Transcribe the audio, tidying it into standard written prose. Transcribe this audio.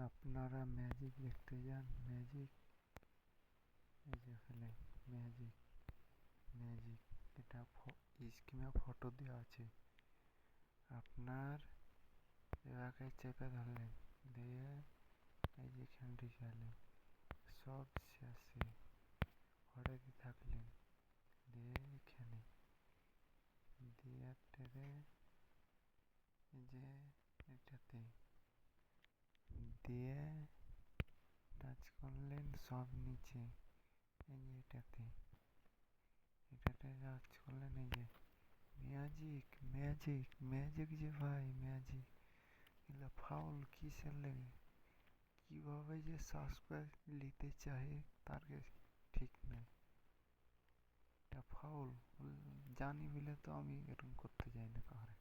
আপনারা ম্যাজিক দেখতে যান? ম্যাজিক, এই যে এখানে ম্যাজিক, ম্যাজিক এটা স্ক্রিনে ফটো দেওয়া আছে। আপনার এলাকায় চেপে ধরলেন, দিয়ে এই যে এখানটি চাইলেন, সব শেষে ঘরেতে থাকলেন, দিয়ে এখানে দিয়ে টেরে যে এটাতে দিয়ে টাচ করলেন সব নিচে, এই যে এটাতে টাচ করলেন, এই যে ম্যাজিক, ম্যাজিক, ম্যাজিক যে ভাই ম্যাজিক। এগুলো ফাউল কিসের লেগে, কিভাবে যে সাবস্ক্রাইব নিতে চাহে তার ঠিক নাই। এটা ফাউল জানি বলে তো আমি এরকম করতে যাই না কাউরে।